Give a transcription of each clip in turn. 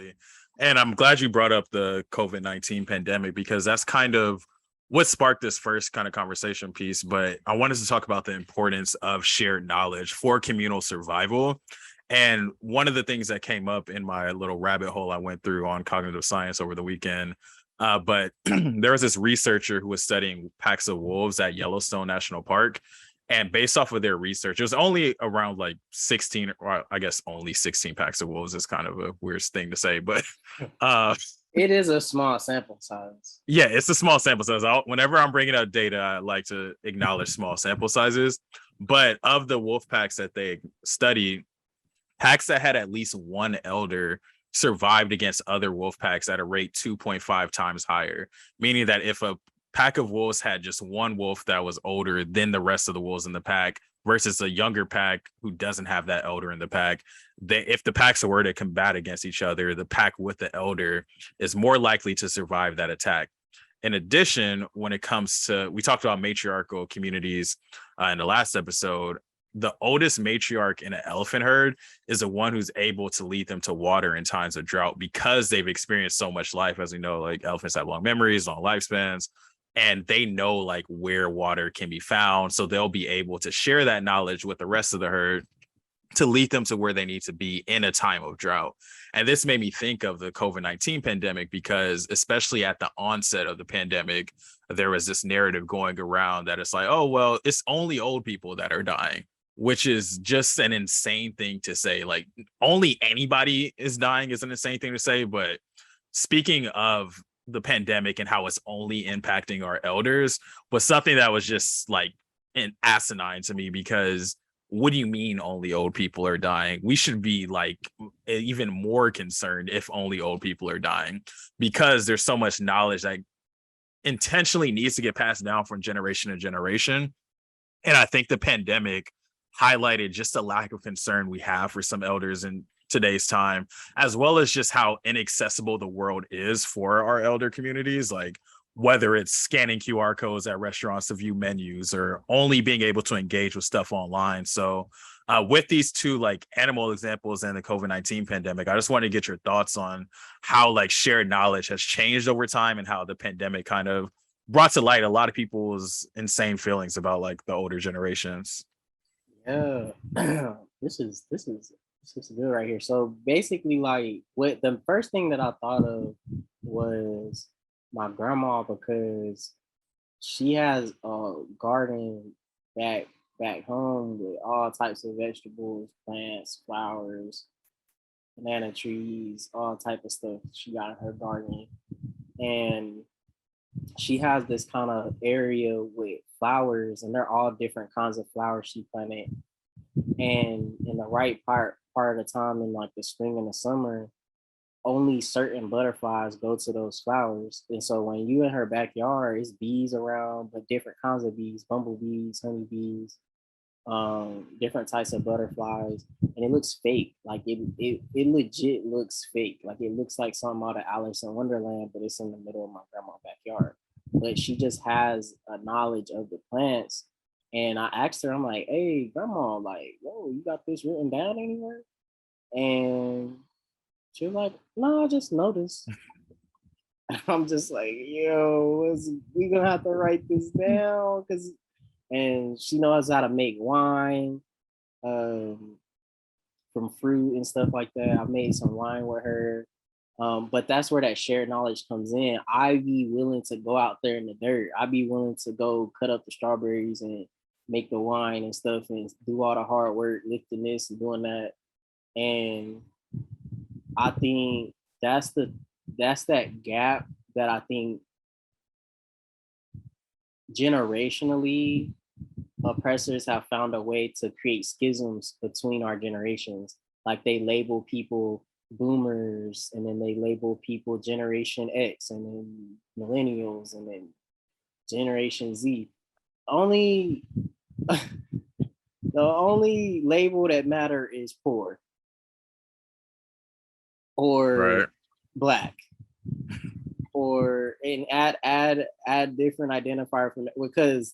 definitely. And I'm glad you brought up the COVID-19 pandemic because that's kind of what sparked this first kind of conversation piece. But I wanted to talk about the importance of shared knowledge for communal survival. And one of the things that came up in my little rabbit hole I went through on cognitive science over the weekend, but there was this researcher who was studying packs of wolves at Yellowstone National Park. And based off of their research, it was only around like 16, or I guess only 16 packs of wolves is kind of a weird thing to say, but uh, It is a small sample size. yeah, it's a small sample size. Whenever I'm bringing up data, I like to acknowledge small sample sizes. But of the wolf packs that they studied, packs that had at least one elder survived against other wolf packs at a rate 2.5 times higher, meaning that if a pack of wolves had just one wolf that was older than the rest of the wolves in the pack versus a younger pack who doesn't have that elder in the pack, if the packs were to combat against each other, the pack with the elder is more likely to survive that attack. In addition, when it comes to, we talked about matriarchal communities in the last episode, the oldest matriarch in an elephant herd is the one who's able to lead them to water in times of drought because they've experienced so much life. As we know, like elephants have long memories, long lifespans, and they know like where water can be found. So they'll be able to share that knowledge with the rest of the herd to lead them to where they need to be in a time of drought. And this made me think of the COVID-19 pandemic because especially at the onset of the pandemic, there was this narrative going around that it's like, oh, well, it's only old people that are dying, which is just an insane thing to say. Like only anybody is dying is an insane thing to say. But speaking of the pandemic and how it's only impacting our elders was something that was just like an asinine to me because what do you mean only old people are dying? We should be like even more concerned if only old people are dying because there's so much knowledge that intentionally needs to get passed down from generation to generation. And I think the pandemic highlighted just a lack of concern we have for some elders in today's time, as well as just how inaccessible the world is for our elder communities. Like whether it's scanning QR codes at restaurants to view menus or only being able to engage with stuff online. So with these two like animal examples and the COVID-19 pandemic, I just want to get your thoughts on how like shared knowledge has changed over time and how the pandemic kind of brought to light a lot of people's insane feelings about like the older generations. Yeah, this is good right here. So basically, like what the first thing that I thought of was my grandma because she has a garden back home with all types of vegetables, plants, flowers, banana trees, all type of stuff she got in her garden. And she has this kind of area with flowers and they're all different kinds of flowers she planted. And in the right part of the time in like the spring and the summer, only certain butterflies go to those flowers. And so when you in her backyard, it's bees around, but different kinds of bees, bumblebees, honeybees, different types of butterflies, and it looks fake. Like it legit looks fake. Like it looks like something out of Alice in Wonderland, but it's in the middle of my grandma's backyard. But she just has a knowledge of the plants. And I asked her, I'm like, hey, grandma, like, whoa, you got this written down anywhere? And she was like, no, I just noticed. I'm just like, yo, we gonna have to write this down because, and she knows how to make wine um, from fruit and stuff like that. I made some wine with her, but that's where that shared knowledge comes in. I'd be willing to go out there in the dirt. I'd be willing to go cut up the strawberries and make the wine and stuff and do all the hard work, lifting this and doing that. And I think that's that gap that I think generationally oppressors have found a way to create schisms between our generations. Like they label people boomers and then they label people generation X and then millennials and then generation Z. Only the only label that matter is poor or Right. black or and add different identifier from that because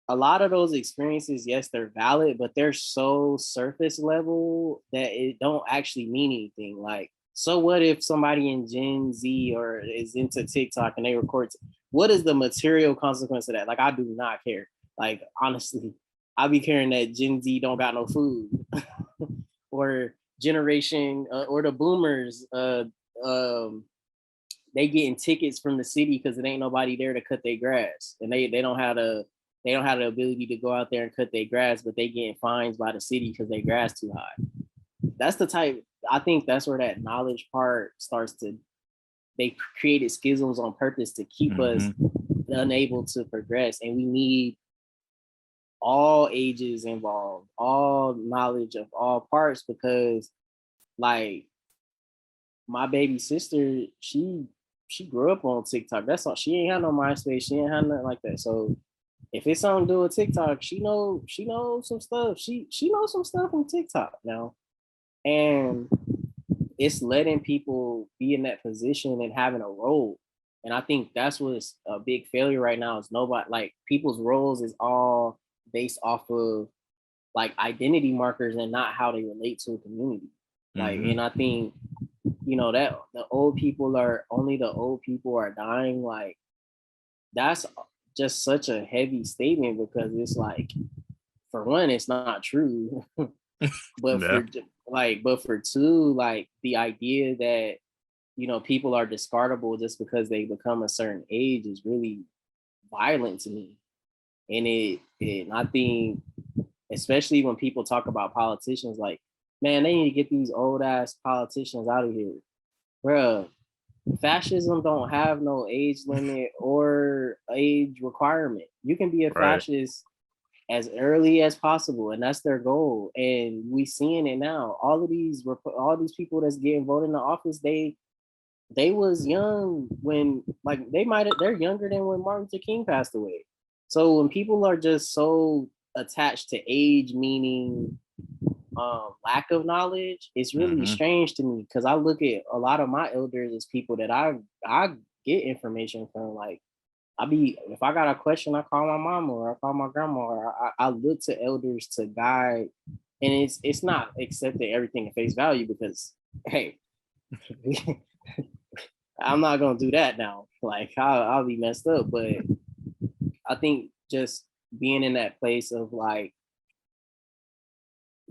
a lot of those experiences, yes, they're valid, but they're so surface level that it don't actually mean anything. Like So what if somebody in Gen Z or is into TikTok and they record? What is the material consequence of that? Like, I do not care. Like, honestly, I be caring that Gen Z don't got no food, or generation or the boomers. They getting tickets from the city because it ain't nobody there to cut their grass, and they don't have the ability to go out there and cut their grass, but they getting fines by the city because their grass too high. That's the type. I think that's where that knowledge part starts to. They created schisms on purpose to keep us unable to progress, and we need all ages involved, all knowledge of all parts, because like my baby sister, she grew up on TikTok. That's all. She ain't had no MySpace. She ain't had nothing like that. So if it's something to do with TikTok, she knows some stuff. She knows some stuff from TikTok now, and it's letting people be in that position and having a role. And I think that's what's a big failure right now is nobody, like, people's roles is all based off of like identity markers and not how they relate to a community. Like, and I think, that the old people are dying. Like, that's just such a heavy statement, because it's like, for one, it's not true. But Yeah. but for two, like, the idea that people are discardable just because they become a certain age is really violent to me. And I think, especially when people talk about politicians, like, man, they need to get these old ass politicians out of here. Bruh, fascism don't have no age limit or age requirement. You can be a Right. fascist as early as possible, and that's their goal. And we seeing it now. All these people that's getting voted into office, they was young when, like, they're younger than when Martin Luther King passed away. So when people are just so attached to age, meaning lack of knowledge, it's really strange to me, because I look at a lot of my elders as people that I get information from. Like, if I got a question, I call my mama or I call my grandma, or I look to elders to guide. And it's not accepting everything at face value, because, hey, I'm not gonna do that now. Like, I'll be messed up. But I think just being in that place of like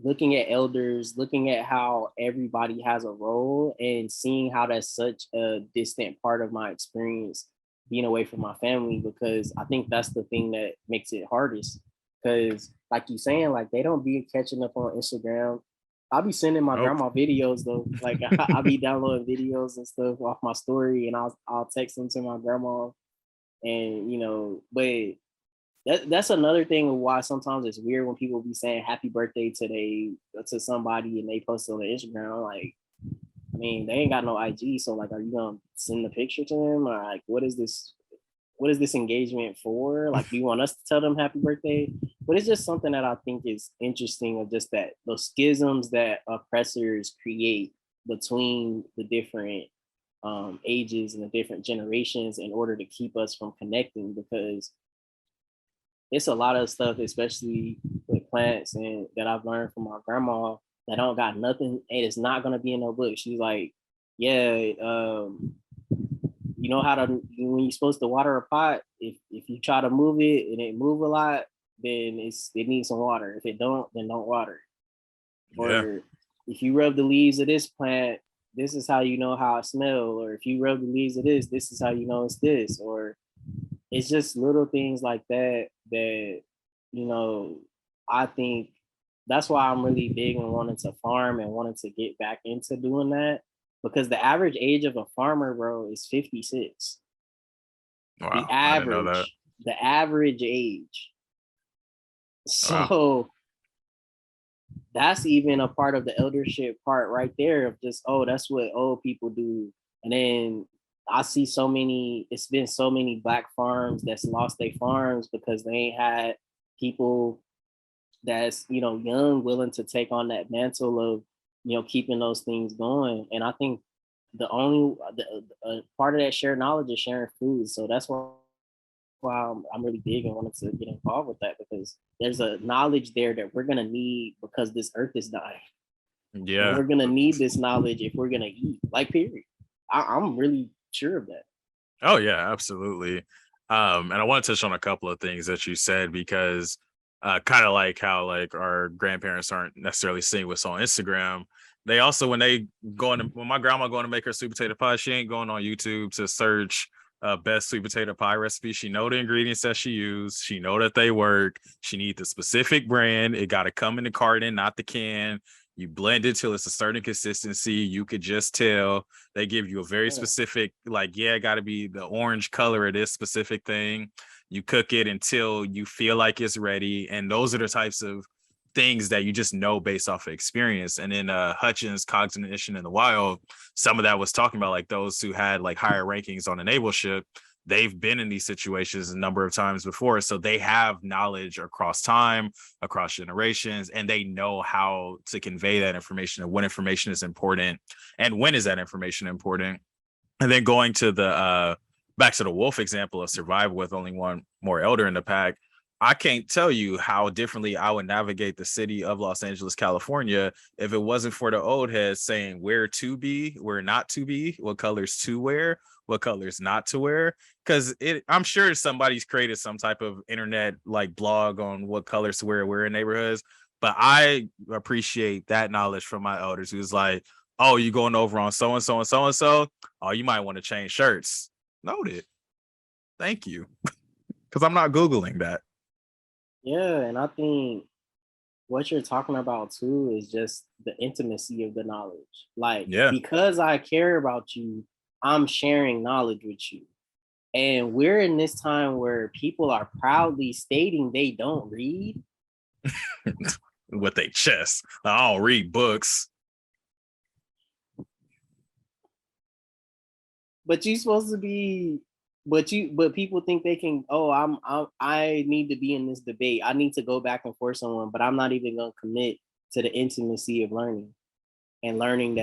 looking at elders, looking at how everybody has a role, and seeing how that's such a distant part of my experience being away from my family, because I think that's the thing that makes it hardest. Because, like you saying, like, they don't be catching up on Instagram. I'll be sending my grandma videos though. Like, I'll be downloading videos and stuff off my story, and I'll text them to my grandma. And but that's another thing of why sometimes it's weird when people be saying happy birthday to somebody and they post it on their Instagram. Like, I mean, they ain't got no IG, so like, are you gonna send the picture to them, or like, what is this engagement for? Like, do you want us to tell them happy birthday? But it's just something that I think is interesting, of just that those schisms that oppressors create between the different ages and the different generations in order to keep us from connecting, because it's a lot of stuff, especially with plants, and that I've learned from my grandma, that don't got nothing, and it's not gonna be in no book. She's like, yeah, you know how to, when you're supposed to water a pot, if you try to move it and it move a lot, then it needs some water. If it don't, then don't water it. Yeah. Or if you rub the leaves of this plant, this is how you know how it smells. Or if you rub the leaves of this is how you know it's this. Or it's just little things like that I think that's why I'm really big on wanting to farm and wanting to get back into doing that, because the average age of a farmer, bro, is 56. Wow, I didn't know that. The average age. So Wow. that's even a part of the eldership part right there, of just, oh, that's what old people do. And then I see it's been so many Black farms that's lost their farms because they ain't had people that's, young, willing to take on that mantle of, keeping those things going. And I think the part of that shared knowledge is sharing food. So that's why I'm really big and wanted to get involved with that, because there's a knowledge there that we're gonna need, because this earth is dying. And Yeah. we're gonna need this knowledge if we're gonna eat. Like, period. I'm really sure of that. Oh yeah, absolutely. And I want to touch on a couple of things that you said because kind of like how like our grandparents aren't necessarily seeing what's on Instagram. They also when my grandma going to make her sweet potato pie, she ain't going on YouTube to search best sweet potato pie recipe. She know the ingredients that she used. She know that they work. She need the specific brand. It got to come in the carton, not the can. You blend it till it's a certain consistency. You could just tell. They give you a very Yeah. specific, like, yeah, it got to be the orange color of this specific thing. You cook it until you feel like it's ready. And those are the types of things that you just know based off of experience. And then Hutchins, Cognition in the Wild, some of that was talking about like those who had like higher rankings on the naval ship. They've been in these situations a number of times before. So they have knowledge across time, across generations, and they know how to convey that information and when information is important and when is that information important. And then going to the back to the wolf example of survival with only one more elder in the pack, I can't tell you how differently I would navigate the city of Los Angeles, California, if it wasn't for the old heads saying where to be, where not to be, what colors to wear, what colors not to wear. Because I'm sure somebody's created some type of internet like blog on what colors to wear where in neighborhoods. But I appreciate that knowledge from my elders who's like, oh, you going over on so and so and so and so. Oh, you might want to change shirts. Noted. Thank you. Because I'm not Googling that. Yeah, and I think what you're talking about too is just the intimacy of the knowledge. Like, Yeah. because I care about you, I'm sharing knowledge with you. And we're in this time where people are proudly stating they don't read. With a chest. I don't read books. But you supposed to be, but people think they can, oh, I need to be in this debate. I need to go back and forth someone, but I'm not even gonna commit to the intimacy of learning and learning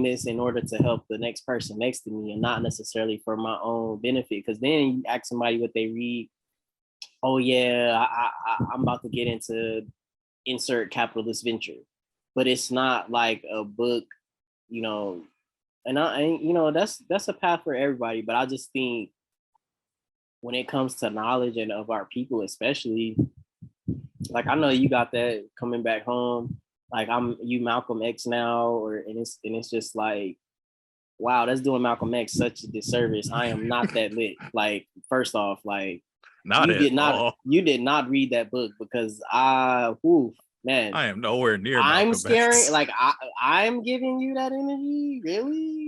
this in order to help the next person next to me and not necessarily for my own benefit. Because then you ask somebody what they read, oh yeah, I'm about to get into insert capitalist venture, but it's not like a book, you know. And that's a path for everybody. But I just think when it comes to knowledge and of our people, especially, like I know you got that coming back home. Like I'm you Malcolm X now, and it's just like, wow, that's doing Malcolm X such a disservice. I am not that lit. Like, first off, like Not at all. you did not read that book because man, I am nowhere near I'm Malcolm scaring, X. like I'm giving you that energy, really?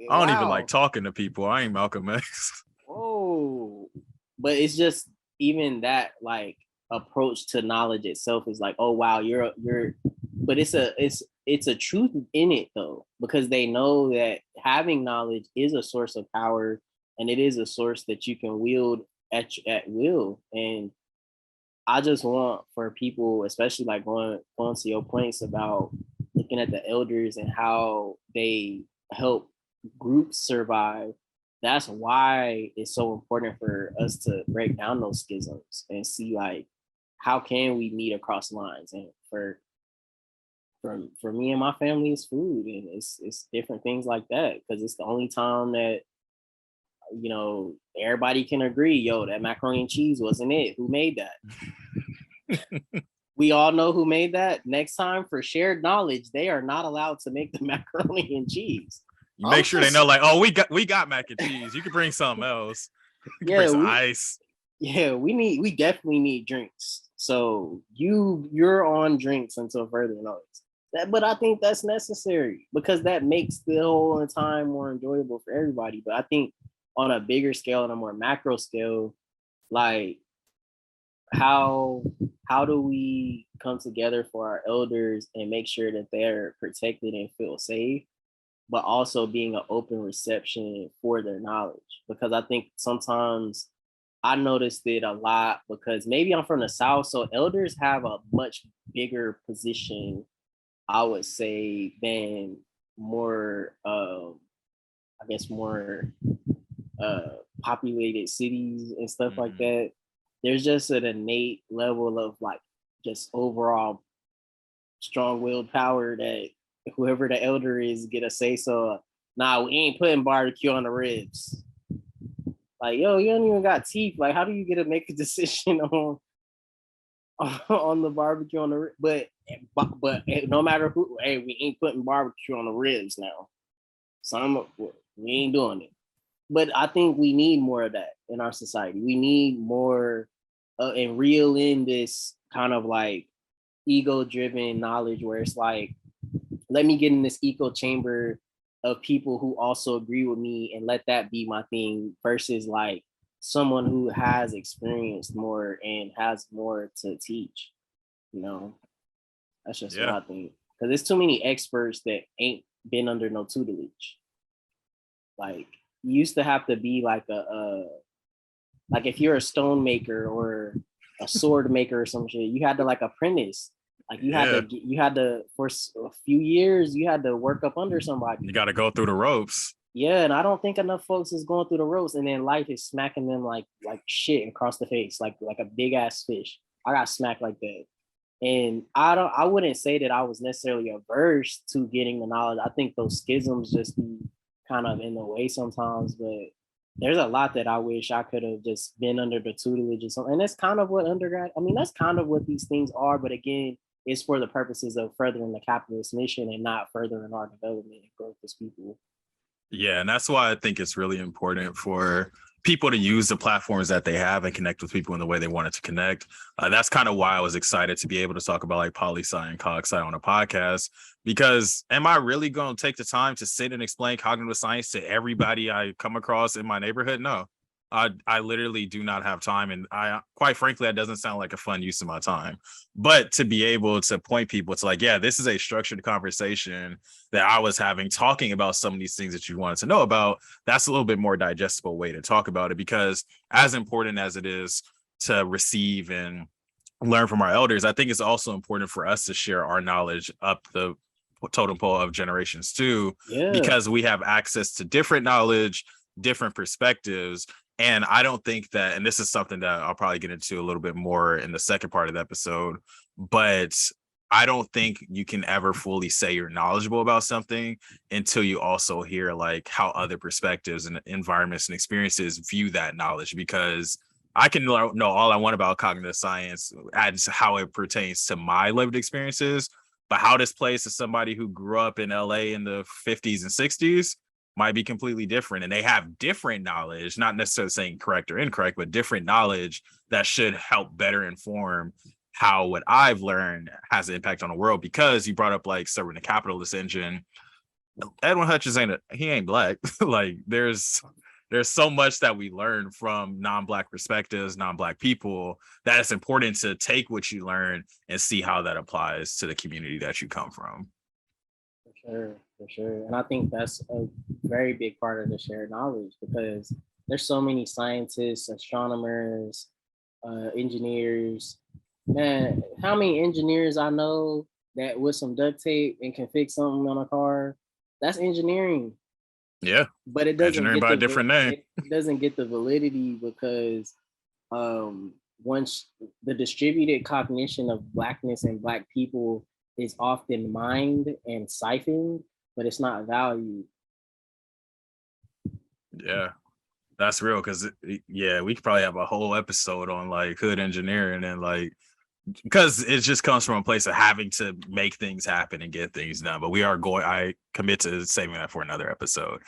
I don't even like Wow. talking to people. I ain't Malcolm X. Whoa. But it's just even that like approach to knowledge itself is like, oh wow, you're but it's a truth in it though, because they know that having knowledge is a source of power and it is a source that you can wield at will. And I just want for people, especially like going to your points about looking at the elders and how they help groups survive. That's why it's so important for us to break down those schisms and see like how can we meet across lines. And for me and my family, it's food, and it's different things like that, because it's the only time that everybody can agree, yo, that macaroni and cheese wasn't it. Who made that? We all know who made that. Next time, for shared knowledge, they are not allowed to make the macaroni and cheese. You make sure they know, like, oh, we got mac and cheese. You can bring something else. You can bring Yeah, some ice. we definitely need drinks. So you're on drinks until further notice. But I think that's necessary because that makes the whole time more enjoyable for everybody. But I think on a bigger scale and a more macro scale, like how do we come together for our elders and make sure that they're protected and feel safe, but also being an open reception for their knowledge? Because I think sometimes I noticed it a lot because maybe I'm from the South, so elders have a much bigger position, I would say, than more, I guess, more populated cities and stuff like that. There's just an innate level of like just overall strong-willed power that whoever the elder is get a say so. Nah, we ain't putting barbecue on the ribs. Like, yo, you don't even got teeth. Like, how do you get to make a decision on the barbecue on the ribs? But no matter who, hey, we ain't putting barbecue on the ribs now. We ain't doing it. But I think we need more of that in our society. We need more and reel in this kind of like ego-driven knowledge where it's like, let me get in this echo chamber of people who also agree with me and let that be my thing versus like someone who has experienced more and has more to teach. You know, that's just what I think. Because there's too many experts that ain't been under no tutelage. Like, you used to have to be like like if you're a stone maker or a sword maker or some shit, you had to like apprentice. Like you had to for a few years you had to work up under somebody. You got to go through the ropes. Yeah, and I don't think enough folks is going through the ropes, and then life is smacking them like shit across the face, like a big ass fish. I got smacked like that, and I wouldn't say that I was necessarily averse to getting the knowledge. I think those schisms just be kind of in the way sometimes, but there's a lot that I wish I could have just been under the tutelage or something. And that's kind of what undergrad, I mean, that's kind of what these things are, but again, it's for the purposes of furthering the capitalist mission and not furthering our development and growth as people. Yeah, and that's why I think it's really important for people to use the platforms that they have and connect with people in the way they wanted to connect. That's kind of why I was excited to be able to talk about like poli-sci and cog-sci on a podcast, because am I really going to take the time to sit and explain cognitive science to everybody I come across in my neighborhood? No, I literally do not have time. And I, quite frankly, that doesn't sound like a fun use of my time. But to be able to point people to like, yeah, this is a structured conversation that I was having, talking about some of these things that you wanted to know about, that's a little bit more digestible way to talk about it. Because as important as it is to receive and learn from our elders, I think it's also important for us to share our knowledge up the totem pole of generations too, because we have access to different knowledge, different perspectives. And I don't think that, and this is something that I'll probably get into a little bit more in the second part of the episode, but I don't think you can ever fully say you're knowledgeable about something until you also hear like how other perspectives and environments and experiences view that knowledge. Because I can know all I want about cognitive science as how it pertains to my lived experiences, but how this plays to somebody who grew up in LA in the 50s and 60s might be completely different. And they have different knowledge, not necessarily saying correct or incorrect, but different knowledge that should help better inform how what I've learned has an impact on the world. Because you brought up like serving the capitalist engine. Edwin Hutchins ain't black. Like there's so much that we learn from non-black perspectives, non-black people, that it's important to take what you learn and see how that applies to the community that you come from. For sure. And I think that's a very big part of the shared knowledge, because there's so many scientists, astronomers, engineers. Man, how many engineers I know that with some duct tape and can fix something on a car? That's engineering. Yeah. But it doesn't engineering get by a different name. It doesn't get the validity because once the distributed cognition of blackness and black people is often mined and siphoned, but it's not valued. Yeah, that's real. Because we could probably have a whole episode on like hood engineering and like, because it just comes from a place of having to make things happen and get things done. But I commit to saving that for another episode.